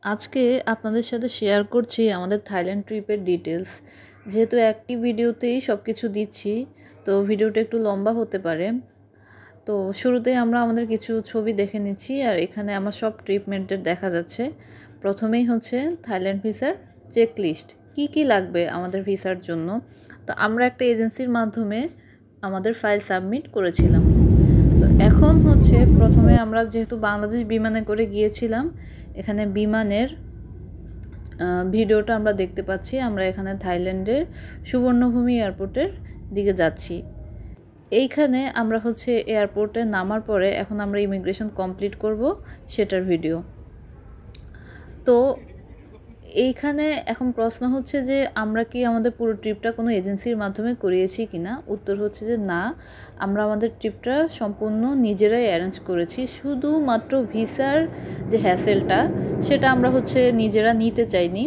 আজকে আপনাদের সাথে শেয়ার করছি আমাদের থাইল্যান্ড ট্রিপের ডিটেলস। যেহেতু একটি ভিডিওতেই সব কিছু দিচ্ছি, তো ভিডিওটা একটু লম্বা হতে পারে। তো শুরুতেই আমরা আমাদের কিছু ছবি দেখে নিচ্ছি, আর এখানে আমার সব ট্রিটমেন্টের দেখা যাচ্ছে। প্রথমেই হচ্ছে থাইল্যান্ড ভিসার চেকলিস্ট, কি লাগবে আমাদের ভিসার জন্য। তো আমরা একটা এজেন্সির মাধ্যমে আমাদের ফাইল সাবমিট করেছিলাম। তো এখন হচ্ছে প্রথমে আমরা যেহেতু বাংলাদেশ বিমানে করে গিয়েছিলাম, এখানে বিমানের ভিডিওটা আমরা দেখতে পাচ্ছি। আমরা এখানে থাইল্যান্ডের সুবর্ণভূমি এয়ারপোর্টের দিকে যাচ্ছি। এইখানে আমরা হচ্ছে এয়ারপোর্টে নামার পরে এখন আমরা ইমিগ্রেশন কমপ্লিট করব, সেটার ভিডিও। তো এইখানে এখন প্রশ্ন হচ্ছে যে আমরা কি আমাদের পুরো ট্রিপটা কোনো এজেন্সির মাধ্যমে করিয়েছি কিনা। উত্তর হচ্ছে যে না, আমরা আমাদের ট্রিপটা সম্পূর্ণ নিজেরাই অ্যারেঞ্জ করেছি। শুধুমাত্র ভিসার যে হ্যাসেলটা সেটা আমরা হচ্ছে নিজেরা নিতে চাইনি।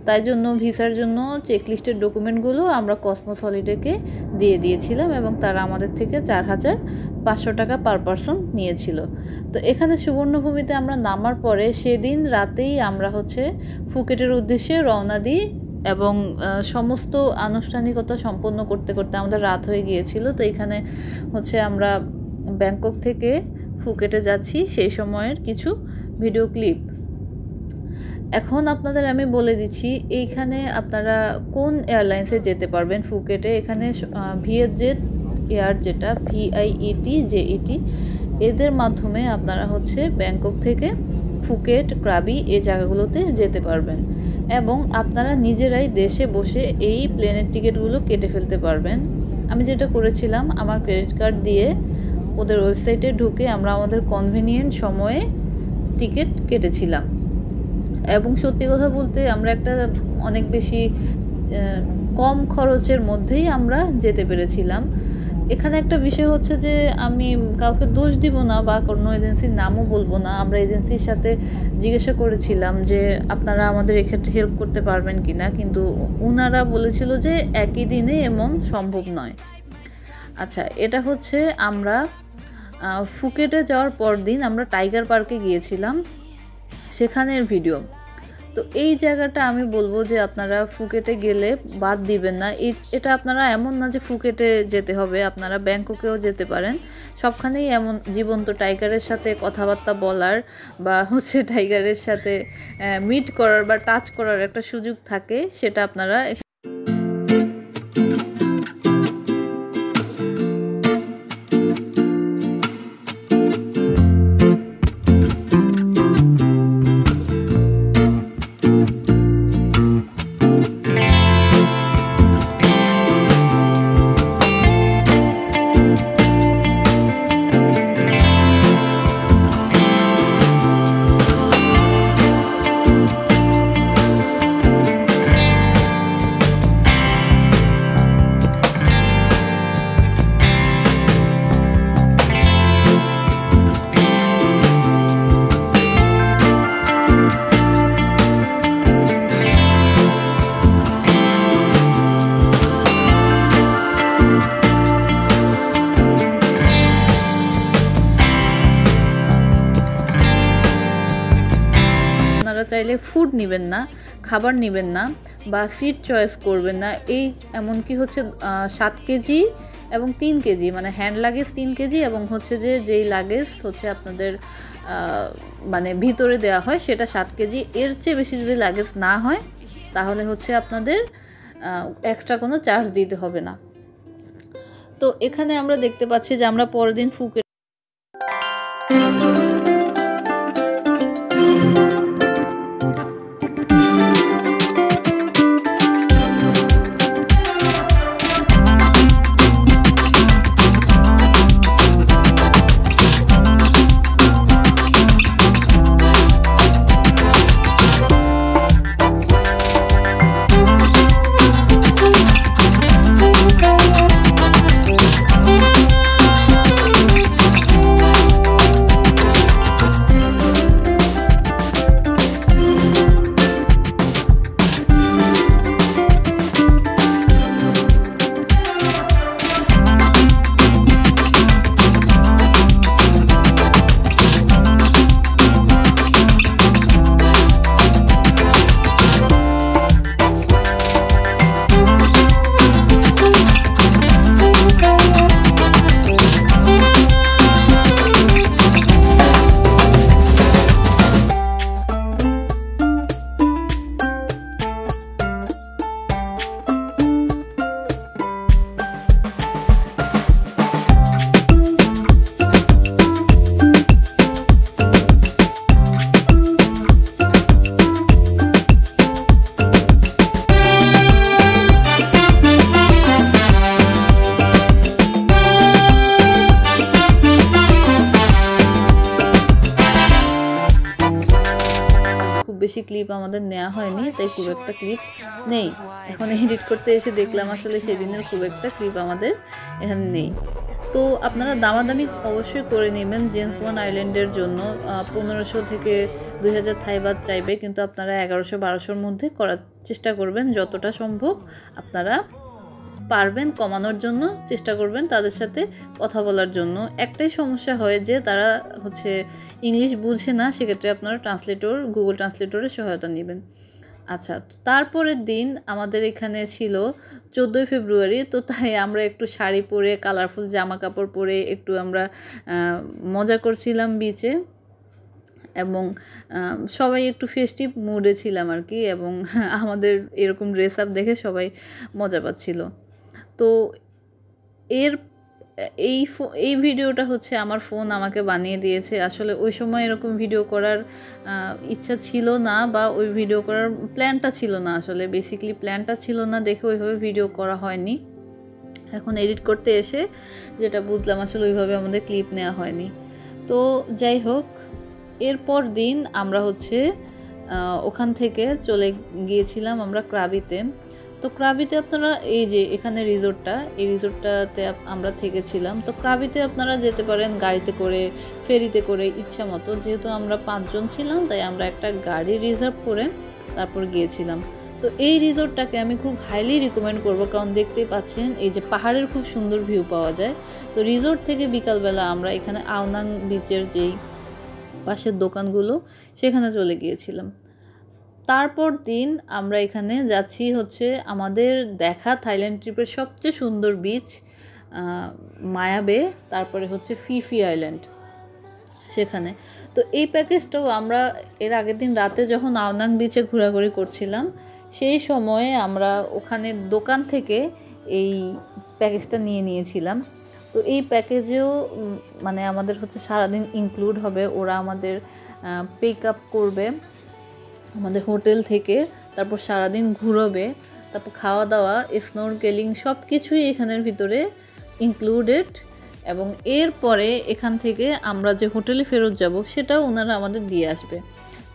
তাই জন্য ভিসার জন্য চেকলিস্টের ডকুমেন্টগুলো আমরা কসমোস হলিডেকে দিয়ে দিয়েছিলাম এবং তারা আমাদের থেকে 4,500 টাকা পার পারসন নিয়েছিল। তো এখানে সুবর্ণভূমিতে আমরা নামার পরে সেদিন রাতেই আমরা হচ্ছে ফুকেটের উদ্দেশ্যে রওনা দিই এবং সমস্ত আনুষ্ঠানিকতা সম্পন্ন করতে করতে আমাদের রাত হয়ে গিয়েছিল। তো এখানে হচ্ছে আমরা ব্যাংকক থেকে ফুকেটে যাচ্ছি, সেই সময়ের কিছু ভিডিও ক্লিপ। এখন আপনাদের আমি বলে দিচ্ছি এইখানে আপনারা কোন এয়ারলাইন্সে যেতে পারবেন ফুকেটে। এখানে ভিয়েটজেট এয়ার, যেটা VIET এদের মাধ্যমে আপনারা হচ্ছে ব্যাংকক থেকে ফুকেট, ক্রাবি এই জায়গাগুলোতে যেতে পারবেন এবং আপনারা নিজেরাই দেশে বসে এই প্লেনের টিকিটগুলো কেটে ফেলতে পারবেন। আমি যেটা করেছিলাম, আমার ক্রেডিট কার্ড দিয়ে ওদের ওয়েবসাইটে ঢুকে আমরা আমাদের কনভিনিয়েন্ট সময়ে টিকিট কেটেছিলাম এবং সত্যি কথা বলতে আমরা একটা অনেক বেশি কম খরচের মধ্যেই আমরা যেতে পেরেছিলাম। এখানে একটা বিষয় হচ্ছে যে আমি কাউকে দোষ দিব না বা কোনো এজেন্সির নামও বলবো না। আমরা এজেন্সির সাথে জিজ্ঞাসা করেছিলাম যে আপনারা আমাদের এক্ষেত্রে হেল্প করতে পারবেন কি না, কিন্তু ওনারা বলেছিল যে একই দিনে এমন সম্ভব নয়। আচ্ছা, এটা হচ্ছে আমরা ফুকেটে যাওয়ার পর দিন আমরা টাইগার পার্কে গিয়েছিলাম, সেখানের ভিডিও। তো এই জায়গাটা আমি বলবো যে আপনারা ফুকেটে গেলে বাদ দিবেন না। এটা আপনারা এমন না যে ফুকেটে যেতে হবে, আপনারা ব্যাংককেও যেতে পারেন। সবখানেই এমন জীবন্ত টাইগারের সাথে কথাবার্তা বলার বা হচ্ছে টাইগারের সাথে মিট করার বা টাচ করার একটা সুযোগ থাকে, সেটা আপনারা চাইলে ফুড নেবেন না, খাবার নেবেন না বা সিট চয়েস করবেন না। এই এমনকি হচ্ছে 7 কেজি এবং 3 কেজি, মানে হ্যান্ড লাগেজ 3 কেজি এবং হচ্ছে যেই লাগেজ হচ্ছে আপনাদের মানে ভিতরে দেওয়া হয় সেটা 7 কেজি। এর চেয়ে বেশি যদি লাগেজ না হয় তাহলে হচ্ছে আপনাদের এক্সট্রা কোনো চার্জ দিতে হবে না। তো এখানে আমরা দেখতে পাচ্ছি যে আমরা পরের দিন ফুকেট বেশি ক্লিপ আমাদের নেওয়া হয়নি, তাই খুব একটা ক্লিপ নেই। এখন এডিট করতে এসে দেখলাম আসলে সেদিনের খুব একটা ক্লিপ আমাদের এখানে নেই। তো আপনারা দামাদামি অবশ্যই করে নেবেন। জেমস বন্ড আইল্যান্ডের জন্য 1500 থেকে 2000 থাই বাত চাইবে, কিন্তু আপনারা 1100-1200-র মধ্যে করার চেষ্টা করবেন, যতটা সম্ভব আপনারা পারবেন কমানোর জন্য চেষ্টা করবেন, তাদের সাথে কথা বলার জন্য। একটাই সমস্যা হয় যে তারা হচ্ছে ইংলিশ বুঝে না, সেক্ষেত্রে আপনারা গুগল ট্রান্সলেটরের সহায়তা নেবেন। আচ্ছা, তারপরের দিন আমাদের এখানে ছিল 14ই ফেব্রুয়ারি, তো তাই আমরা একটু শাড়ি পরে কালারফুল জামা কাপড় পরে একটু আমরা মজা করছিলাম বিচে, এবং সবাই একটু ফেস্টিভ মুডে ছিলাম আর কি, এবং আমাদের এরকম ড্রেস আপ দেখে সবাই মজা পাচ্ছিল। তো এই ভিডিওটা হচ্ছে আমার ফোন আমাকে বানিয়ে দিয়েছে। আসলে ওই সময় এরকম ভিডিও করার ইচ্ছা ছিল না, বা ওই ভিডিও করার প্ল্যানটা ছিল না, আসলে বেসিক্যালি প্ল্যানটা ছিল না দেখে ওইভাবে ভিডিও করা হয়নি। এখন এডিট করতে এসে যেটা বুঝলাম আসলে ওইভাবে আমাদের ক্লিপ নেওয়া হয়নি। তো যাই হোক, এরপর দিন আমরা হচ্ছে ওখান থেকে চলে গিয়েছিলাম আমরা ক্রাবিতে। তো ক্রাবিতে আপনারা এই যে এখানে এই রিসোর্টটাতে আমরা থেকেছিলাম। তো ক্রাবিতে আপনারা যেতে পারেন গাড়িতে করে, ফেরিতে করে, ইচ্ছা মতো। যেহেতু আমরা 5 জন ছিলাম, তাই আমরা একটা গাড়ি রিজার্ভ করে তারপর গিয়েছিলাম। তো এই রিসোর্টটাকে আমি খুব হাইলি রিকমেন্ড করব, কারণ দেখতেই পাচ্ছেন এই যে পাহাড়ের খুব সুন্দর ভিউ পাওয়া যায়। তো রিসোর্ট থেকে বিকালবেলা আমরা এখানে আওনাং বিচের যেই পাশের দোকানগুলো সেখানে চলে গিয়েছিলাম। তারপর দিন আমরা এখানে যাচ্ছি হচ্ছে আমাদের দেখা থাইল্যান্ড ট্রিপের সবচেয়ে সুন্দর বিচ মায়া বে, তারপরে হচ্ছে ফিফি আইল্যান্ড সেখানে। তো এই প্যাকেজটাও আমরা এর আগের দিন রাতে যখন আওনাং বিচে ঘোরাঘুরি করছিলাম, সেই সময়ে আমরা ওখানে দোকান থেকে এই প্যাকেজটা নিয়েছিলাম। তো এই প্যাকেজেও মানে আমাদের হচ্ছে সারাদিন ইনক্লুড হবে, ওরা আমাদের পিক আপ করবে আমাদের হোটেল থেকে, তারপর সারাদিন ঘুরবে, তারপর খাওয়া দাওয়া, স্নোরকেলিং সব কিছুই এখানের ভিতরে ইনক্লুডেড। এবং এরপরে এখান থেকে আমরা যে হোটেলে ফেরত যাব সেটাও ওনারা আমাদের দিয়ে আসবে।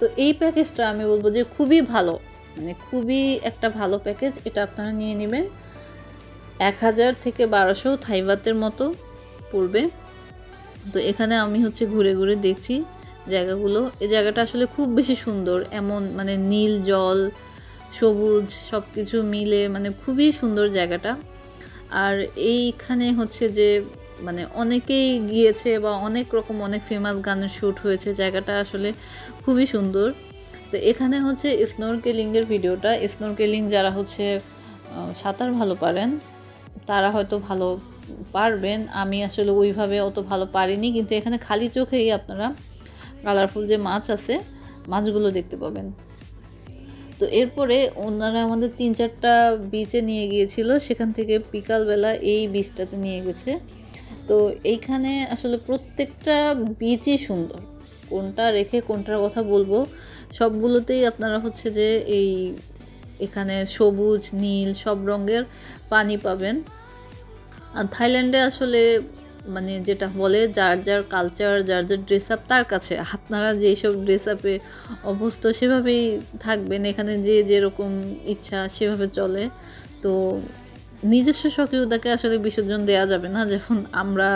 তো এই প্যাকেজটা আমি বলবো যে খুবই ভালো, মানে খুবই একটা ভালো প্যাকেজ। এটা আপনারা নিয়ে নেবেন। 1000 থেকে 1200 থাই বাতের মতো পড়বে। তো এখানে আমি হচ্ছে ঘুরে ঘুরে দেখছি জায়গাগুলো। এই জায়গাটা আসলে খুব বেশি সুন্দর, এমন মানে নীল জল, সবুজ সব কিছু মিলে মানে খুবই সুন্দর জায়গাটা। আর এইখানে হচ্ছে যে মানে অনেকেই গিয়েছে, বা অনেক ফেমাস গানের শ্যুট হয়েছে, জায়গাটা আসলে খুবই সুন্দর। তো এখানে হচ্ছে স্নোরকেলিংয়ের ভিডিওটা, স্নোরকেলিং যারা হচ্ছে সাঁতার ভালো পারেন তারা হয়তো ভালো পারবেন, আমি আসলে ওইভাবে অত ভালো পারিনি, কিন্তু এখানে খালি চোখেই আপনারা কালারফুল যে মাছ আছে মাছগুলো দেখতে পাবেন। তো এরপরে ওনারা আমাদের 3-4টা বিচে নিয়ে গিয়েছিল, সেখান থেকে বিকালবেলা এই বিচটাতে নিয়ে গেছে। তো এইখানে আসলে প্রত্যেকটা বিচই সুন্দর, কোনটা রেখে কোনটার কথা বলবো, সবগুলোতেই আপনারা হচ্ছে যে এখানে সবুজ নীল সব রঙের পানি পাবেন। আর থাইল্যান্ডে আসলে মানে যেটা বলে যার যার কালচার, যার যার ড্রেস আপ তার কাছে, আপনারা যেসব ড্রেস আপে অভ্যস্ত সেভাবেই থাকবেন, এখানে যে যেরকম ইচ্ছা সেভাবে চলে। তো নিজস্ব স্বকীয়তাকে আসলে বিসর্জন দেওয়া যাবে না, যখন আমরা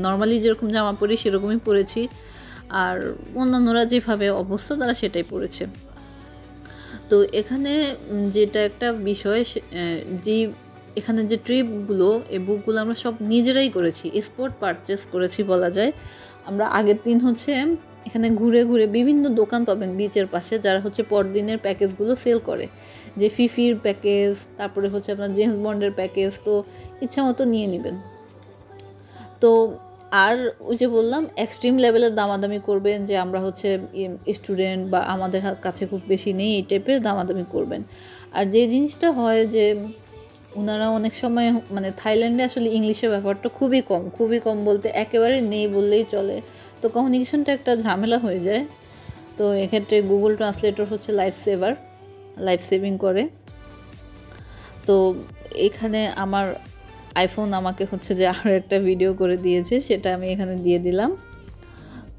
নর্মালি যেরকম জামা পরি সেরকমই পরেছি, আর অন্যান্যরা যেভাবে অভ্যস্ত তারা সেটাই পরেছে। তো এখানে যেটা একটা বিষয়, এখানে যে ট্রিপগুলো, এই বুকগুলো আমরা সব নিজেরাই করেছি, স্পট পারচেস করেছি বলা যায়। আমরা আগের দিন হচ্ছে এখানে ঘুরে ঘুরে বিভিন্ন দোকান পাবেন বিচের পাশে, যারা হচ্ছে পরদিনের প্যাকেজগুলো সেল করে, যে ফিফির প্যাকেজ, তারপরে হচ্ছে আপনার জেমস বন্ডের প্যাকেজ, তো ইচ্ছা মতো নিয়ে নেবেন। তো আর ওই যে বললাম এক্সট্রিম লেভেলের দামাদামি করবেন, যে আমরা হচ্ছে স্টুডেন্ট বা আমাদের কাছে খুব বেশি নেই, এই টাইপের দামাদামি করবেন। আর যে জিনিসটা হয় যে ওনারা অনেক সময় মানে থাইল্যান্ডে আসলে ইংলিশের ব্যাপারটা খুবই কম বলতে একেবারে নেই বললেই চলে। তো কমিউনিকেশনটা একটা ঝামেলা হয়ে যায়। তো এক্ষেত্রে গুগল ট্রান্সলেটর হচ্ছে লাইফ সেভিং করে। তো এখানে আমার আইফোন আমাকে হচ্ছে যে আরও একটা ভিডিও করে দিয়েছে, সেটা আমি এখানে দিয়ে দিলাম।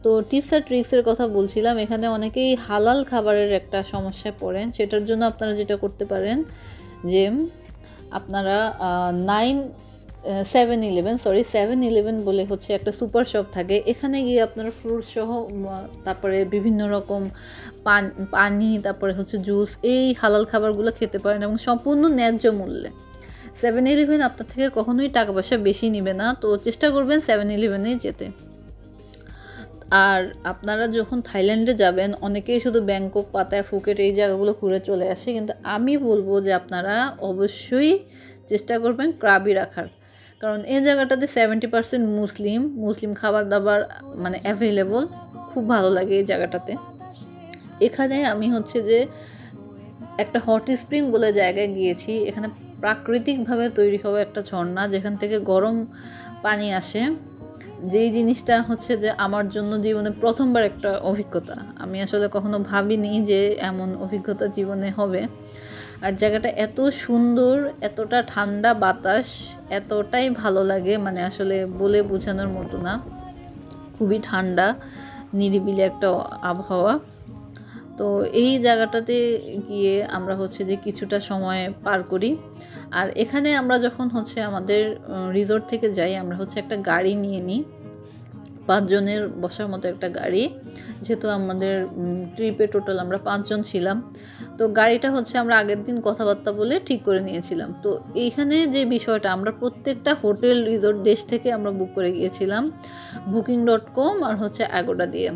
তো টিপস আর ট্রিক্সের কথা বলছিলাম, এখানে অনেকেই হালাল খাবারের একটা সমস্যায় পড়েন। সেটার জন্য আপনারা যেটা করতে পারেন যে আপনারা 7-Eleven বলে হচ্ছে একটা সুপার শপ থাকে, এখানে গিয়ে আপনারা ফ্রুটস সহ তারপরে বিভিন্ন রকম পানি তারপরে হচ্ছে জুস এই হালাল খাবারগুলো খেতে পারেন এবং সম্পূর্ণ ন্যায্য মূল্যে। 7-Eleven আপনার থেকে কখনোই টাকা পয়সা বেশি নেবে না, তো চেষ্টা করবেন 7-Eleven-এ যেতে। আর আপনারা যখন থাইল্যান্ডে যাবেন, অনেকেই শুধু ব্যাংকক, পাতায়া, ফুকেট এই জায়গাগুলো ঘুরে চলে আসে, কিন্তু আমি বলবো যে আপনারা অবশ্যই চেষ্টা করবেন ক্রাবি রাখার, কারণ এই জায়গাটাতে 70% মুসলিম খাবার দাবার মানে অ্যাভেলেবল, খুব ভালো লাগে এই জায়গাটাতে। এখানে আমি হচ্ছে যে একটা হট স্প্রিং বলে জায়গায় গিয়েছি, এখানে প্রাকৃতিকভাবে তৈরি হওয়া একটা ঝর্ণা যেখান থেকে গরম পানি আসে, যেই জিনিসটা হচ্ছে যে আমার জন্য জীবনে প্রথমবার একটা অভিজ্ঞতা। আমি আসলে কখনো ভাবিনি যে এমন অভিজ্ঞতা জীবনে হবে। আর জায়গাটা এত সুন্দর, এতটা ঠান্ডা বাতাস, এতটাই ভালো লাগে, মানে আসলে বলে বোঝানোর মতো না। খুবই ঠান্ডা নিরিবিলি একটা আবহাওয়া। তো এই জায়গাটাতে গিয়ে আমরা হচ্ছে যে কিছুটা সময় পার করি। আর এখানে আমরা যখন হচ্ছে আমাদের রিসোর্ট থেকে যাই, আমরা হচ্ছে একটা গাড়ি নিয়ে নিই, 5 জনের বসার মতো একটা গাড়ি, যেহেতু আমাদের ট্রিপে টোটাল আমরা 5 জন ছিলাম। তো গাড়িটা হচ্ছে আমরা আগের দিন কথাবার্তা বলে ঠিক করে নিয়েছিলাম। তো এইখানে যে বিষয়টা, আমরা প্রত্যেকটা হোটেল রিসোর্ট দেশ থেকে আমরা বুক করে গিয়েছিলাম booking.com আর হচ্ছে অ্যাগোডা দিয়ে,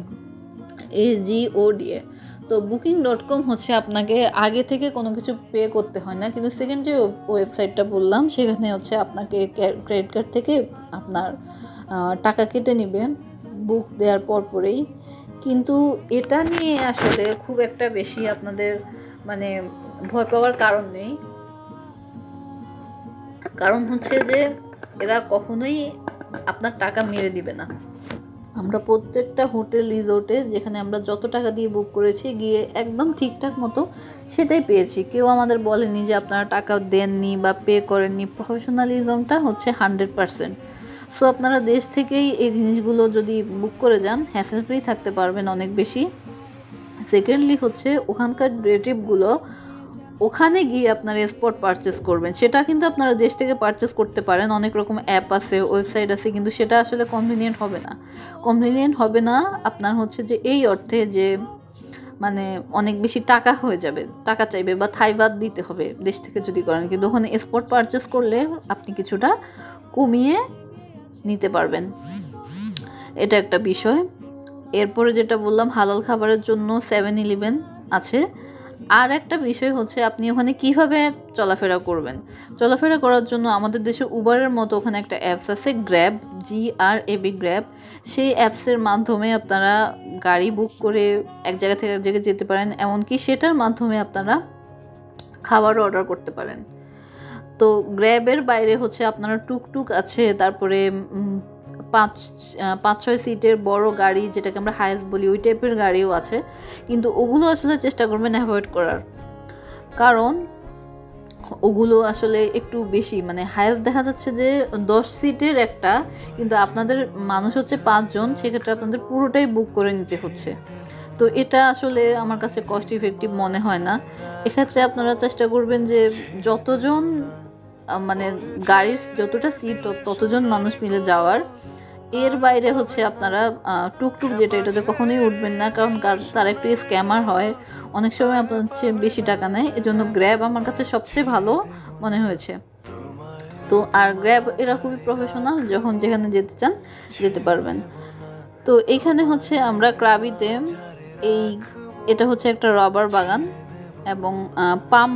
AGO দিয়ে। তো booking.com হচ্ছে আপনাকে আগে থেকে কোনো কিছু পে করতে হয় না, কিন্তু সেকেন্ড যে ওয়েবসাইটটা বললাম সেখানে হচ্ছে আপনাকে ক্রেডিট কার্ড থেকে আপনার টাকা কেটে নেবে বুক দেওয়ার পরেই। কিন্তু এটা নিয়ে আসলে খুব একটা বেশি আপনাদের মানে ভয় পাওয়ার কারণ নেই, কারণ হচ্ছে যে এরা কখনোই আপনার টাকা মেরে দিবে না। আমরা প্রত্যেকটা হোটেল রিসোর্টে যেখানে আমরা যত টাকা দিয়ে বুক করেছি, গিয়ে একদম ঠিকঠাক মতো সেটাই পেয়েছি। কেউ আমাদের বলেনি যে আপনারা টাকা দেননি বা পে করেননি। প্রফেশনালিজমটা হচ্ছে 100%। সো আপনারা দেশ থেকেই এই জিনিসগুলো যদি বুক করে যান, হ্যাসেল ফ্রি থাকতে পারবেন অনেক বেশি। সেকেন্ডলি হচ্ছে ওখানকার রিলেটিভগুলো ওখানে গিয়ে আপনারা স্পট পারচেস করবেন, সেটা কিন্তু আপনারা দেশ থেকে পারচেস করতে পারেন। অনেক রকম অ্যাপ আছে, ওয়েবসাইট আছে, কিন্তু সেটা আসলে কনভিনিয়েন্ট হবে না আপনার হচ্ছে যে এই অর্থে যে মানে অনেক বেশি টাকা হয়ে যাবে, টাকা চাইবে বা থাইবাদ দিতে হবে দেশ থেকে যদি করেন। কিন্তু ওখানে স্পট পারচেস করলে আপনি কিছুটা কমিয়ে নিতে পারবেন, এটা একটা বিষয়। এরপরে যেটা বললাম হালাল খাবারের জন্য 7-Eleven আছে। আর একটা বিষয় হচ্ছে আপনি ওখানে কিভাবে চলাফেরা করবেন। চলাফেরা করার জন্য আমাদের দেশে উবারের মতো ওখানে একটা অ্যাপস আছে, গ্র্যাব, GRAB, গ্র্যাব। সেই অ্যাপসের মাধ্যমে আপনারা গাড়ি বুক করে এক জায়গা থেকে এক জায়গায় যেতে পারেন, এমনকি সেটার মাধ্যমে আপনারা খাবারও অর্ডার করতে পারেন। তো গ্র্যাবের বাইরে হচ্ছে আপনারা টুকটুক আছে, তারপরে 5-6 সিটের বড় গাড়ি, যেটাকে আমরা হায়েস্ট বলি, ওই টাইপের গাড়িও আছে। কিন্তু ওগুলো আসলে চেষ্টা করবেন অ্যাভয়েড করার, কারণ ওগুলো আসলে একটু বেশি, মানে হায়েস্ট দেখা যাচ্ছে যে 10 সিটের একটা, কিন্তু আপনাদের মানুষ হচ্ছে 5 জন, সেক্ষেত্রে আপনাদের পুরোটাই বুক করে নিতে হচ্ছে। তো এটা আসলে আমার কাছে কস্ট ইফেক্টিভ মনে হয় না। এক্ষেত্রে আপনারা চেষ্টা করবেন যে যতজন মানে গাড়ির যতটা সিট ততজন মানুষ মিলে যাওয়ার। এর বাইরে হচ্ছে আপনারা টুকটুক যেটা, এটাতে কখনোই উঠবেন না, কারণ তারা একটু স্ক্যামার হয়, অনেক সময় আপনার হচ্ছে বেশি টাকা নেয়। এজন্য গ্র্যাব আমার কাছে সবচেয়ে ভালো মনে হয়েছে। তো আর গ্র্যাব এরা খুবই প্রফেশনাল, যখন যেখানে যেতে চান যেতে পারবেন। তো এইখানে হচ্ছে আমরা ক্রাবিতে এটা হচ্ছে একটা রাবার বাগান এবং পাম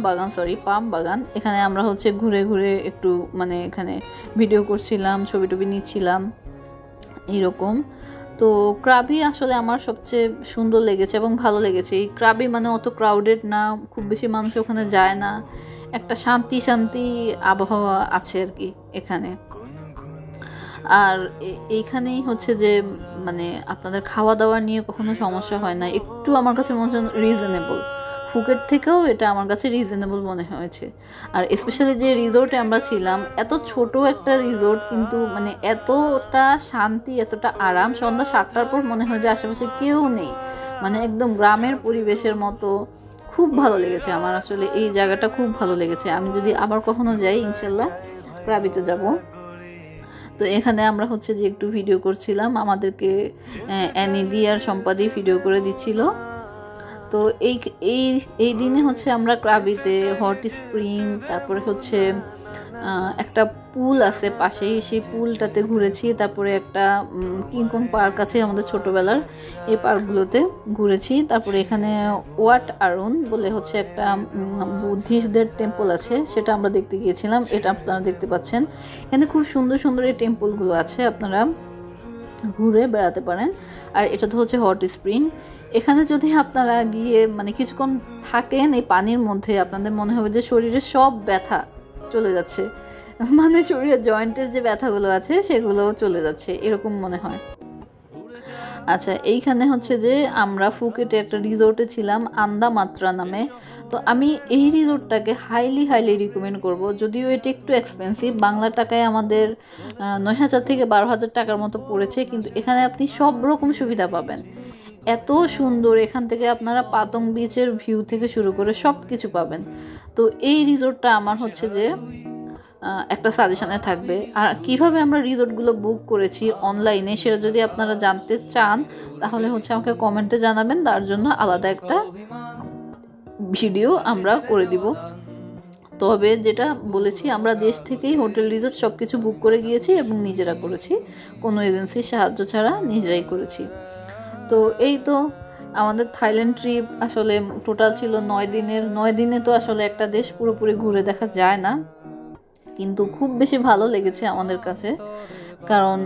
বাগান। এখানে আমরা হচ্ছে ঘুরে ঘুরে একটু মানে এখানে ভিডিও করছিলাম, ছবি টবি নিচ্ছিলাম এরকম। তো ক্রাবি আসলে আমার সবচেয়ে সুন্দর লেগেছে এবং ভালো লেগেছে। এই ক্রাবি মানে অত ক্রাউডেড না, খুব বেশি মানুষ ওখানে যায় না, একটা শান্তি আবহাওয়া আছে আর কি এখানে। আর এইখানেই হচ্ছে যে মানে আপনাদের খাওয়া দাওয়া নিয়ে কখনো সমস্যা হয় না, একটু আমার কাছে মনে হয় রিজনেবল, ফুকেট থেকেও এটা আমার কাছে রিজনেবল মনে হয়েছে। আর স্পেশালি যে রিসোর্টে আমরা ছিলাম, এত ছোট একটা রিসোর্ট কিন্তু মানে এতটা শান্তি, এতটা আরাম, সন্ধ্যা 7টার পর মনে হয় যে আশেপাশে কেউ নেই, মানে একদম গ্রামের পরিবেশের মতো। খুব ভালো লেগেছে আমার, আসলে এই জায়গাটা খুব ভালো লেগেছে। আমি যদি আবার কখনো যাই ইনশাল্লাহ ক্রাবিতে যাব। তো এখানে আমরা হচ্ছে যে একটু ভিডিও করছিলাম, আমাদেরকে অ্যানিদি আর সম্পাদি ভিডিও করে দিচ্ছিল। তো এই এই এই দিনে হচ্ছে আমরা ক্রাবিতে হট স্প্রিং, তারপরে হচ্ছে একটা পুল আছে পাশেই, সেই পুলটাতে ঘুরেছি। তারপরে একটা কিংকং পার্ক আছে আমাদের ছোটোবেলার, এই পার্কগুলোতে ঘুরেছি। তারপরে এখানে ওয়াট আরুন বলে হচ্ছে একটা বুদ্ধিস্টদের টেম্পল আছে, সেটা আমরা দেখতে গিয়েছিলাম। এটা আপনারা দেখতে পাচ্ছেন, এখানে খুব সুন্দর সুন্দর এই টেম্পলগুলো আছে, আপনারা ঘুরে বেড়াতে পারেন। আর এটা তো হচ্ছে হট স্প্রিং। এখানে যদি আপনারা গিয়ে মানে কিছুক্ষণ থাকেন এই পানির মধ্যে, আপনাদের মনে হবে যে শরীরের সব ব্যথা চলে যাচ্ছে, মানে শরীরের জয়েন্টের যে ব্যথাগুলো আছে সেগুলোও চলে যাচ্ছে, এরকম মনে হয়। আচ্ছা, এইখানে হচ্ছে যে আমরা ফুকেটে একটা রিসোর্টে ছিলাম আন্দামাত্রা নামে। তো আমি এই রিসোর্টটাকে হাইলি রিকমেন্ড করব, যদিও এটা একটু এক্সপেন্সিভ, বাংলা টাকায় আমাদের 9,000 থেকে 12,000 টাকার মতো পড়েছে, কিন্তু এখানে আপনি সব রকম সুবিধা পাবেন। এত সুন্দর, এখান থেকে আপনারা পাতং বিচের ভিউ থেকে শুরু করে সব কিছু পাবেন। তো এই রিসোর্টটা আমার হচ্ছে যে একটা সাজেশনে থাকবে। আর কিভাবে আমরা রিসোর্টগুলো বুক করেছি অনলাইনে, সেটা যদি আপনারা জানতে চান তাহলে হচ্ছে আমাকে কমেন্টে জানাবেন, তার জন্য আলাদা একটা ভিডিও আমরা করে দিব। তবে যেটা বলেছি, আমরা দেশ থেকেই হোটেল রিসোর্ট সব কিছু বুক করে গিয়েছি এবং নিজেরা করেছি, কোনো এজেন্সির সাহায্য ছাড়া নিজেরাই করেছি। তো এই তো আমাদের থাইল্যান্ড ট্রিপ আসলে টোটাল ছিল 9 দিনের। 9 দিনে তো আসলে একটা দেশ পুরোপুরি ঘুরে দেখা যায় না, কিন্তু খুব বেশি ভালো লেগেছে আমাদের কাছে। কারণ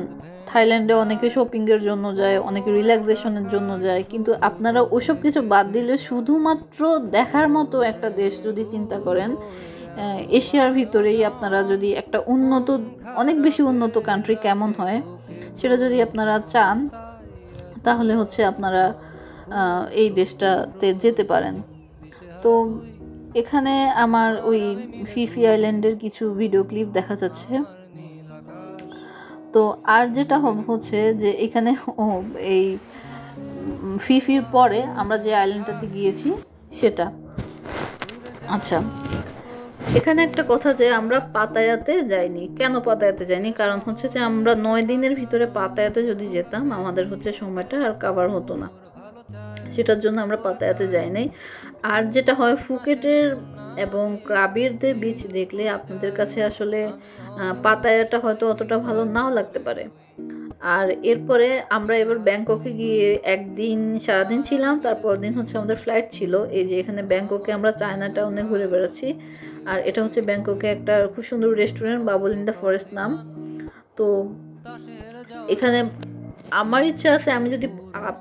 থাইল্যান্ডে অনেকে শপিংয়ের জন্য যায়, অনেকে রিল্যাক্সেশনের জন্য যায়, কিন্তু আপনারা ওসব কিছু বাদ দিলে শুধুমাত্র দেখার মতো একটা দেশ যদি চিন্তা করেন, এশিয়ার ভিতরেই আপনারা যদি একটা উন্নত, অনেক বেশি উন্নত কান্ট্রি কেমন হয় সেটা যদি আপনারা চান, তাহলে হচ্ছে আপনারা এই দেশটাতে যেতে পারেন। তো এখানে আমার ওই ফিফি আইল্যান্ডের কিছু ভিডিও ক্লিপ দেখা যাচ্ছে। তো আর যেটা হচ্ছে যে এখানে এই ফিফির পরে আমরা যে আইল্যান্ডটাতে গিয়েছি সেটা। আচ্ছা, এখানে একটা কথা যে আমরা পাতায়াতে যাইনি। কেন পাতায়াতে যাইনি? কারণ হচ্ছে যে আমরা 9 দিনের ভিতরে পাতায়াতে যদি যেতাম আমাদের হচ্ছে সময়টা আর কভার হতো না, সেটার জন্য আমরা পাতায়াতে যাইনি। আর যেটা হয়, ফুকেটের এবং ক্রাবিরদের বিচ দেখলে আপনাদের কাছে আসলে পাতায়াটা হয়তো অতটা ভালো নাও লাগতে পারে। আর এরপরে আমরা এবার ব্যাংককে গিয়ে একদিন সারাদিন ছিলাম, তারপর দিন হচ্ছে আমাদের ফ্লাইট ছিল। এই যে এখানে ব্যাংককে আমরা চায়না টাউনে ঘুরে বেড়াচ্ছি। আর এটা হচ্ছে ব্যাংককে একটা খুব সুন্দর restaurant, bubble in the forest নাম। তো এখানে আমার ইচ্ছা আছে আমি যদি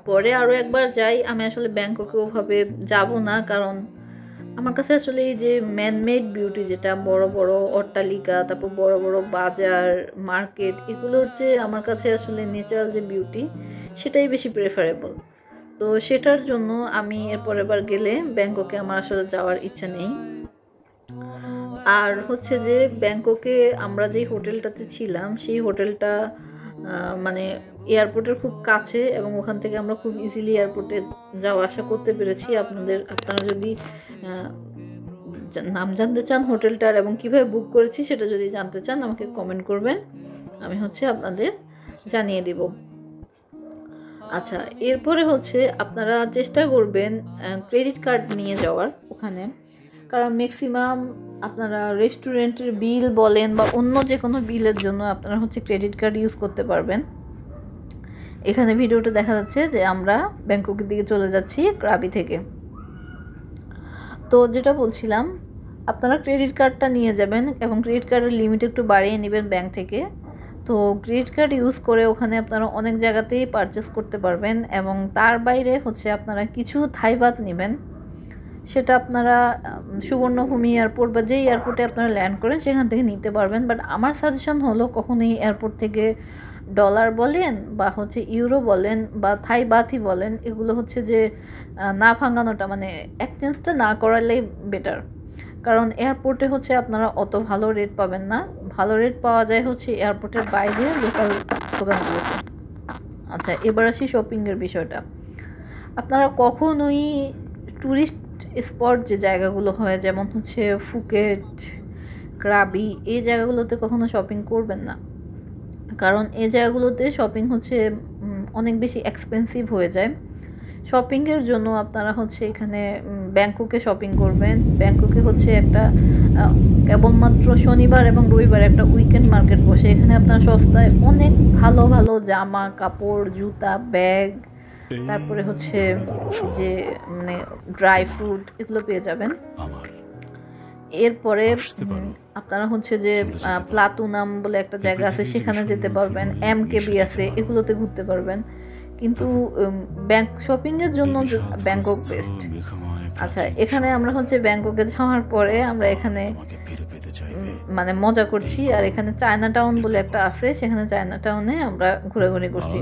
পরে আরও একবার যাই, আমি আসলে ব্যাংককে ওভাবে যাব না, কারণ আমার কাছে আসলে এই যে ম্যানমেড বিউটি, যেটা বড় বড় অট্টালিকা, তারপর বড় বড় বাজার, মার্কেট, এগুলোর যে আমার কাছে আসলে ন্যাচারাল যে বিউটি, সেটাই বেশি প্রেফারেবল। তো সেটার জন্য আমি এরপর এবার গেলে ব্যাংককে আমার আসলে যাওয়ার ইচ্ছা নেই। আর হচ্ছে যে ব্যাংককে আমরা যেই হোটেলটাতে ছিলাম সেই হোটেলটা মানে এয়ারপোর্টের খুব কাছে, এবং ওখান থেকে আমরা খুব ইজিলি এয়ারপোর্টে যাওয়া আসা করতে পেরেছি। আপনারা যদি নাম জানতে চান হোটেলটার এবং কিভাবে বুক করেছি সেটা যদি জানতে চান, আমাকে কমেন্ট করবেন, আমি হচ্ছে আপনাদের জানিয়ে দিব। আচ্ছা, এরপরে হচ্ছে আপনারা চেষ্টা করবেন ক্রেডিট কার্ড নিয়ে যাওয়ার ওখানে, কারণ ম্যাক্সিমাম আপনারা রেস্টুরেন্টের বিল বলেন বা অন্য যে কোনো বিলের জন্য আপনারা হচ্ছে ক্রেডিট কার্ড ইউজ করতে পারবেন। এখানে ভিডিওটা দেখা যাচ্ছে যে আমরা ব্যাংককের দিকে চলে যাচ্ছি ক্রাবি থেকে। তো যেটা বলছিলাম, আপনারা ক্রেডিট কার্ডটা নিয়ে যাবেন এবং ক্রেডিট কার্ডের লিমিট একটু বাড়িয়ে নেবেন ব্যাংক থেকে। তো ক্রেডিট কার্ড ইউজ করে ওখানে আপনারা অনেক জায়গাতেই পারচেস করতে পারবেন, এবং তার বাইরে হচ্ছে আপনারা কিছু থাই বাত নেবেন, সেটা আপনারা সুবর্ণভূমি এয়ারপোর্ট বা যেই এয়ারপোর্টে আপনারা ল্যান্ড করেন সেখান থেকে নিতে পারবেন। বাট আমার সাজেশন হলো কখনোই এয়ারপোর্ট থেকে ডলার বলেন বা হচ্ছে ইউরো বলেন বা থাই বাথই বলেন, এগুলো হচ্ছে যে না ভাঙানোটা মানে এক্সচেঞ্জটা না করালেই বেটার। কারণ এয়ারপোর্টে হচ্ছে আপনারা অত ভালো রেট পাবেন না, ভালো রেট পাওয়া যায় হচ্ছে এয়ারপোর্টের বাইরে লোকাল দোকানগুলোতে। আচ্ছা, এবার আসি শপিংয়ের বিষয়টা। আপনারা কখনোই ট্যুরিস্ট স্পট যে জায়গাগুলো হয়, যেমন হচ্ছে ফুকেট, ক্রাবি, এই জায়গাগুলোতে কখনো শপিং করবেন না। কারণ এই জায়গাগুলোতে শপিং হচ্ছে অনেক বেশি এক্সপেন্সিভ হয়ে যায়। শপিংয়ের জন্য আপনারা হচ্ছে এখানে ব্যাংককে শপিং করবেন। ব্যাংককে হচ্ছে একটা কেবলমাত্র শনিবার এবং রবিবার একটা উইকেন্ড মার্কেট বসে। এখানে আপনারা সস্তায় অনেক ভালো ভালো জামা কাপড়, জুতা, ব্যাগ, তারপরে হচ্ছে যে মানে ড্রাই ফ্রুট, এগুলো পেয়ে যাবেন। এরপরে আপনারা হচ্ছে যে প্লাতুনাম বলে একটা জায়গা আছে, সেখানে যেতে পারবেন। এমকেবি আছে, এগুলোতে ঘুরতে পারবেন। কিন্তু ব্যাংক শপিংয়ের জন্য ব্যাংকক বেস্ট। আচ্ছা, এখানে আমরা হচ্ছে ব্যাংককে যাওয়ার পরে আমরা এখানে মানে মজা করছি। আর এখানে চায়না টাউন বলে একটা আছে, সেখানে চায়না টাউনে আমরা ঘোরাঘুরি করছি।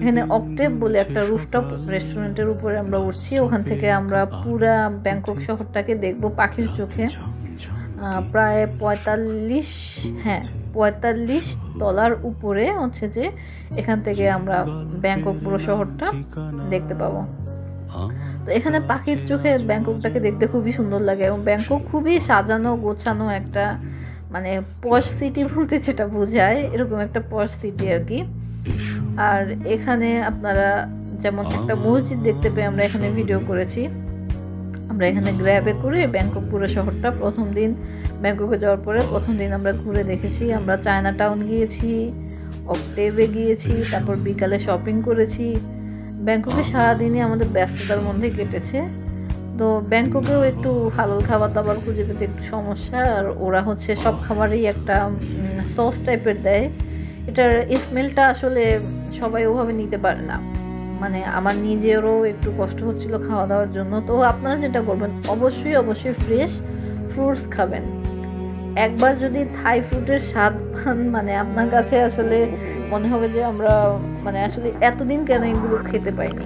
এখানে অক্টেভ বলে একটা রুফটপ রেস্টুরেন্টের উপরে আমরা উঠছি। ওখান থেকে আমরা পুরা ব্যাংকক শহরটাকে দেখব পাখির চোখে। প্রায় 45 তলার উপরে হচ্ছে যে এখান থেকে আমরা ব্যাংকক পুরো শহরটা দেখতে পাবো। তো এখানে পাখির চোখে ব্যাংককটাকে দেখতে খুবই সুন্দর লাগে, এবং ব্যাংকক খুবই সাজানো গোছানো একটা মানে পশ সিটি বলতে যেটা বোঝায়, এরকম একটা পশ সিটি আর কি। আর এখানে আপনারা যেমন একটা মসজিদ দেখতে পেয়ে আমরা এখানে ভিডিও করেছি। আমরা এখানে গ্র্যাবে করে ব্যাংকক পুরো শহরটা প্রথম দিন ব্যাংককে যাওয়ার পরে প্রথম দিন আমরা ঘুরে দেখেছি। আমরা চায়না টাউন গিয়েছি, অক্টেভে গিয়েছি, তারপর বিকালে শপিং করেছি। ব্যাংককে সারাদিনই আমাদের ব্যস্ততার মধ্যে কেটেছে। তো ব্যাংককেও একটু হালাল খাবার দাবার খুঁজে পেতে একটু সমস্যা। আর ওরা হচ্ছে সব খাবারই একটা সস টাইপের দেয়, এটার স্মেলটা আসলে সবাই ওভাবে নিতে পারে না। মানে আমার নিজেরও একটু কষ্ট হচ্ছিল খাওয়া দাওয়ার জন্য। তো আপনারা যেটা করবেন, অবশ্যই ফ্রেশ ফ্রুটস খাবেন। একবার যদি থাই ফ্রুটের স্বাদ পান, মানে আপনার কাছে আসলে মনে হবে যে আমরা মানে আসলে এতদিন কেন এগুলো খেতে পাইনি।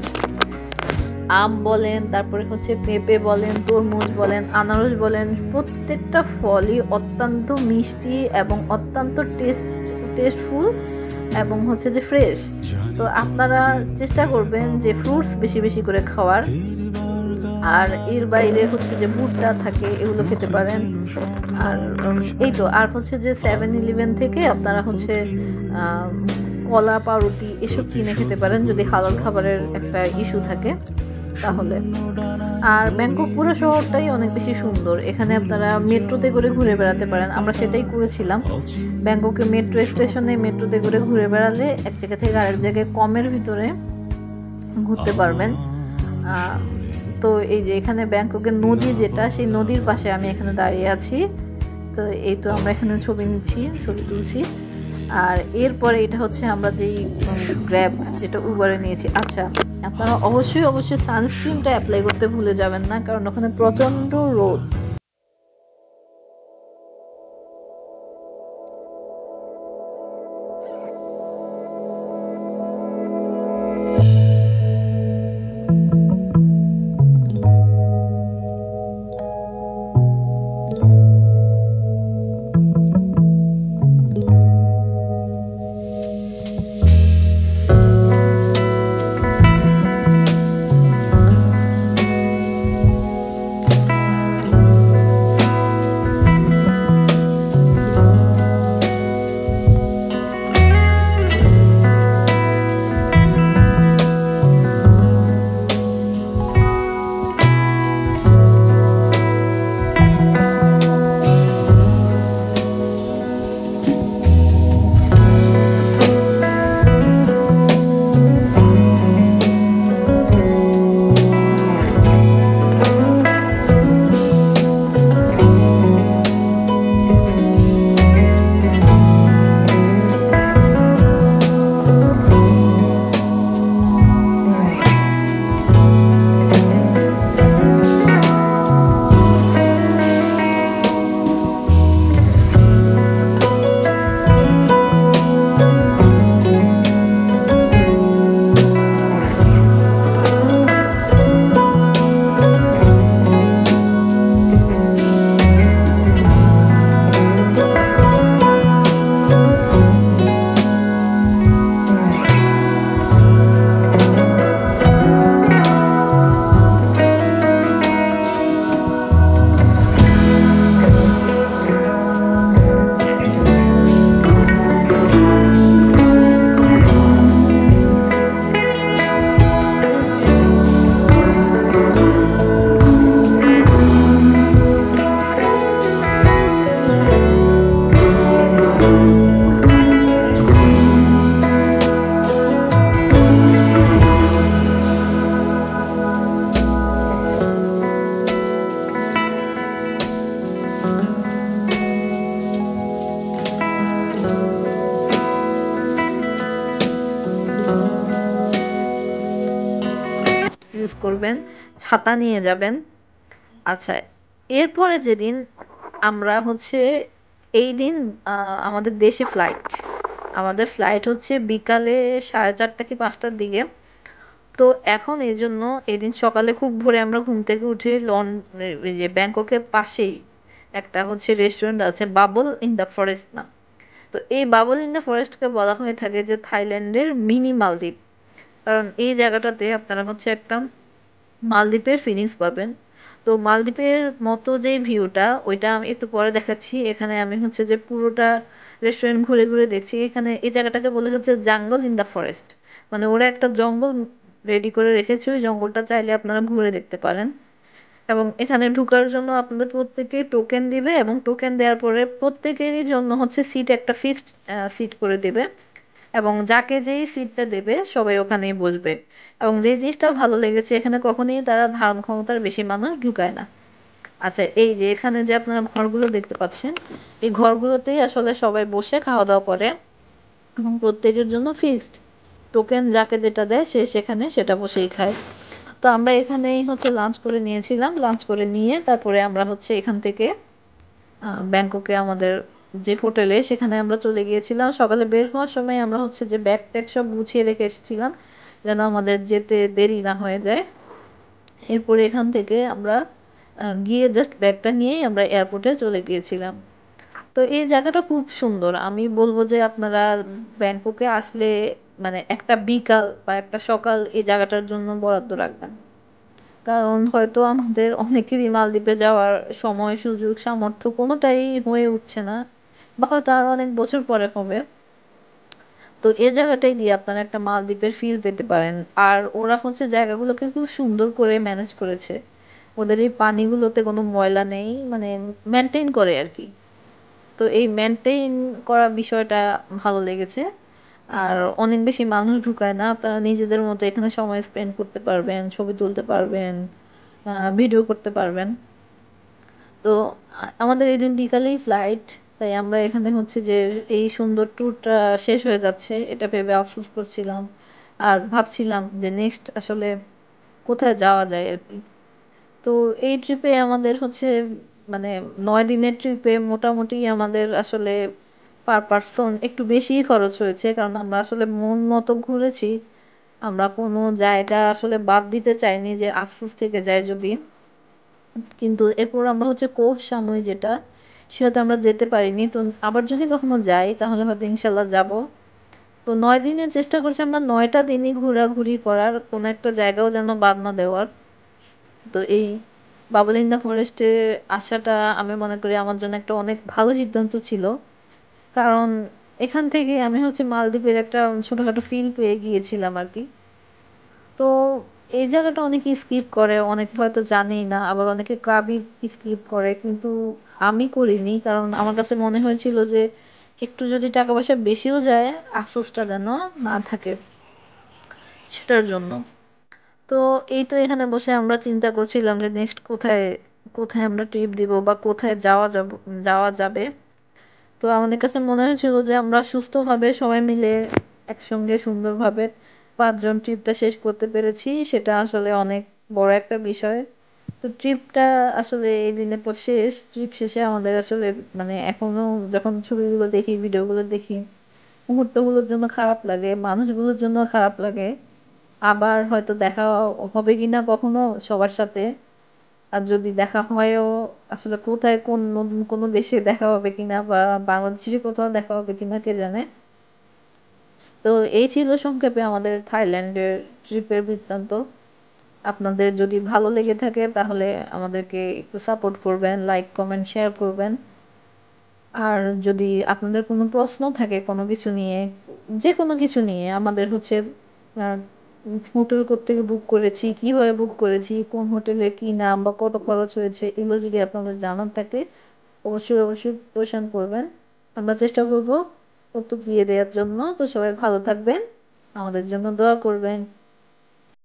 আম বলেন, তারপরে হচ্ছে পেঁপে বলেন, তরমুজ বলেন, আনারস বলেন, প্রত্যেকটা ফলই অত্যন্ত মিষ্টি এবং অত্যন্ত টেস্টফুল এবং হচ্ছে যে ফ্রেশ। তো আপনারা চেষ্টা করবেন যে ফ্রুটস বেশি বেশি করে খাওয়ার। আর এর বাইরে হচ্ছে যে ভুট্টা থাকে, এগুলো খেতে পারেন। আর এই তো, আর হচ্ছে যে 7-Eleven থেকে আপনারা হচ্ছে কলা, পাউরুটি এসব কিনে খেতে পারেন যদি হালাল খাবারের একটা ইস্যু থাকে তাহলে। আর ব্যাংকক পুরো শহরটাই অনেক বেশি সুন্দর। এখানে আপনারা মেট্রোতে করে ঘুরে বেড়াতে পারেন, আমরা সেটাই করেছিলাম। ব্যাংককে মেট্রো স্টেশনে মেট্রোতে করে ঘুরে বেড়ালে এক জায়গা থেকে আরেক জায়গায় কমের ভিতরে ঘুরতে পারবেন। তো এই যে এখানে ব্যাংককের নদী যেটা, সেই নদীর পাশে আমি এখানে দাঁড়িয়ে আছি। তো এই তো আমরা এখানে ছবি তুলছি। আর এরপরে এটা হচ্ছে আমরা যেই গ্র্যাব যেটা উবারে নিয়েছি। আচ্ছা, আপনারা অবশ্যই সানস্ক্রিনটা অ্যাপ্লাই করতে ভুলে যাবেন না, কারণ ওখানে প্রচণ্ড রোদ। যাবেন, ছাতা নিয়ে যাবেন। আচ্ছা, এরপরে যেদিন আমরা হচ্ছে এই দিন আমাদের দেশে ফ্লাইট, আমাদের ফ্লাইট হচ্ছে বিকালে 4:30 কি 5টার দিকে। তো এখন এই জন্য এদিন সকালে খুব ভোরে আমরা ঘুম থেকে উঠে এই যে ব্যাংককের পাশেই একটা হচ্ছে রেস্টুরেন্ট আছে, বাবল ইন দ্য ফরেস্ট নাম। তো এই বাবল ইন দ্য ফরেস্টকে বলা হয়ে থাকে যে থাইল্যান্ডের মিনি মালদ্বীপ, কারণ এই জায়গাটাতে আপনারা হচ্ছে একটা মালদ্বীপের ফিলিংস পাবেন। তো মালদ্বীপের মতো যে ভিউটা ওইটা আমি একটু পরে দেখাচ্ছি। এখানে আমি হচ্ছে যে পুরোটা রেস্টুরেন্ট ঘুরে ঘুরে দেখছি। এখানে এই জায়গাটাকে বলে হচ্ছে জাঙ্গল ইন দ্য ফরেস্ট, মানে ওরা একটা জঙ্গল রেডি করে রেখেছে, ওই জঙ্গলটা চাইলে আপনারা ঘুরে দেখতে পারেন। এবং এখানে ঢোকার জন্য আপনাদের প্রত্যেকে টোকেন দিবে, এবং টোকেন দেওয়ার পরে প্রত্যেকেরই জন্য হচ্ছে সিট একটা ফিক্সড সিট করে দেবে, এবং যাকে যেই সিটটা দেবে সবাই ওখানেই বসবে। এবং যে জিনিসটা ভালো লেগেছে, এখানে কখনোই তারা ধারণ ক্ষমতার বেশি মানুষ ঢুকায় না। আচ্ছা, এই যে এখানে যে আপনারা ঘরগুলো দেখতে পাচ্ছেন, এই ঘরগুলোতেই আসলে সবাই বসে খাওয়া দাওয়া করে, এবং প্রত্যেকের জন্য ফিক্সড টোকেন যাকে যেটা দেয় সে সেখানে সেটা বসেই খায়। তো আমরা এখানেই হচ্ছে লাঞ্চ করে নিয়েছিলাম, লাঞ্চ করে নিয়ে তারপরে আমরা হচ্ছে এখান থেকে ব্যাংককে আমাদের যে হোটেলে সেখানে আমরা চলে গিয়েছিলাম। সকালে বের হওয়ার সময় আমরা হচ্ছে যে ব্যাগ ট্যাগ সব গুছিয়ে রেখে এসেছিলাম যেন আমাদের যেতে দেরি না হয়ে যায়। এরপরে এখান থেকে আমরা গিয়ে জাস্ট ব্যাগটা নিয়েই আমরা এয়ারপোর্টে চলে গিয়েছিলাম। তো এই জায়গাটা খুব সুন্দর, আমি বলবো যে আপনারা ব্যাংককে আসলে মানে একটা বিকাল বা একটা সকাল এই জায়গাটার জন্য বরাদ্দ রাখবেন। কারণ হয়তো আমাদের অনেকেরই মালদ্বীপে যাওয়ার সময়, সুযোগ, সামর্থ্য কোনোটাই হয়ে উঠছে না, বা হয়তো আরো অনেক বছর পরে হবে। তো এই জায়গাটাই দিয়ে আপনারা একটা মালদ্বীপের ফিল পেতে পারেন। আর ওরা হচ্ছে জায়গাগুলোকে খুব সুন্দর করে ম্যানেজ করেছে, ওদের এই পানিগুলোতে কোনো ময়লা নেই, মানে মেনটেন করে আর কি। তো এই মেনটেন করা বিষয়টা ভালো লেগেছে। আর অনেক বেশি মানুষ ঢুকায় না, আপনারা নিজেদের মতো এখানে সময় স্পেন্ড করতে পারবেন, ছবি তুলতে পারবেন, ভিডিও করতে পারবেন। তো আমাদের এই দিন বিকালেই ফ্লাইট, তাই আমরা এখানে হচ্ছে যে এই সুন্দর ট্যুরটা শেষ হয়ে যাচ্ছে এটা ভেবে আফসোস করছিলাম। আর ভাবছিলাম যে নেক্সট আসলে কোথায় যাওয়া যায় আর কি। তো এই ট্রিপে আমাদের হচ্ছে মানে 9 দিনের ট্রিপে মোটামুটি আমাদের আসলে পার পার্সন একটু বেশিই খরচ হয়েছে, কারণ আমরা আসলে মন মতো ঘুরেছি। আমরা কোনো জায়গা আসলে বাদ দিতে চাইনি যে আফসোস থেকে যায় যদি। কিন্তু এরপর আমরা হচ্ছে কোহ সামুই যেটা, সেটাতে আমরা যেতে পারিনি। তো আবার যদি কখনো যাই তাহলে হয়তো ইনশাল্লাহ যাব। তো 9 দিনের চেষ্টা করছি আমরা 9টা দিনই ঘোরাঘুরি করার, কোনো একটা জায়গাও যেন বাদ না দেওয়ার। তো এই বাবল ইন দ্য ফরেস্টে আসাটা আমি মনে করি আমার জন্য একটা অনেক ভালো সিদ্ধান্ত ছিল। কারণ এখান থেকে আমি হচ্ছে মালদ্বীপের একটা ছোটখাটো ফিল পেয়ে গিয়েছিলাম আর কি। তো এই জায়গাটা অনেকে স্কিপ করে, অনেকে হয়তো জানেই না, আবার অনেকে ক্লাবই স্কিপ করে, কিন্তু আমি করিনি। কারণ আমার কাছে মনে হয়েছিল যে একটু যদি টাকা পয়সা বেশিও যায়, আফসোসটা যেন না থাকে সেটার জন্য। তো এই তো এখানে বসে আমরা চিন্তা করছিলাম যে নেক্সট কোথায় কোথায় আমরা ট্রিপ দিব বা কোথায় যাওয়া যাবে। তো আমাদের কাছে মনে হয়েছিল যে আমরা সুস্থভাবে সবাই মিলে একসঙ্গে সুন্দরভাবে 5 জন ট্রিপটা শেষ করতে পেরেছি, সেটা আসলে অনেক বড় একটা বিষয়। তো ট্রিপটা আসলে এই দিনের পর শেষ, ট্রিপ শেষে আমাদের আসলে মানে এখনো যখন ছবিগুলো দেখি, ভিডিওগুলো দেখি, মুহূর্তগুলোর জন্য খারাপ লাগে, মানুষগুলোর জন্য খারাপ লাগে। আবার হয়তো দেখা হবে কিনা কখনো সবার সাথে, আর যদি দেখা হয়ও আসলে কোথায় কোন নতুন কোনো দেশে দেখা হবে কিনা, বা বাংলাদেশের কোথাও দেখা হবে কিনা কে জানে। তো এই ছিল সংক্ষেপে আমাদের থাইল্যান্ডের ট্রিপের বৃত্তান্ত। আপনাদের যদি ভালো লেগে থাকে তাহলে আমাদেরকে একটু সাপোর্ট করবেন, লাইক কমেন্ট শেয়ার করবেন। আর যদি আপনাদের কোনো প্রশ্ন থাকে কোনো কিছু নিয়ে, যে কোনো কিছু নিয়ে, আমাদের হচ্ছে হোটেল কোত্থেকে বুক করেছি, কিভাবে বুক করেছি, কোন হোটেলের কি নাম বা কত খরচ হয়েছে, এগুলো যদি আপনাদের জানার থাকে অবশ্যই অবশ্যই কোয়েশ্চেন করবেন। আমরা চেষ্টা করব উত্তর দিয়ে দেওয়ার জন্য। তো সবাই ভালো থাকবেন, আমাদের জন্য দোয়া করবেন।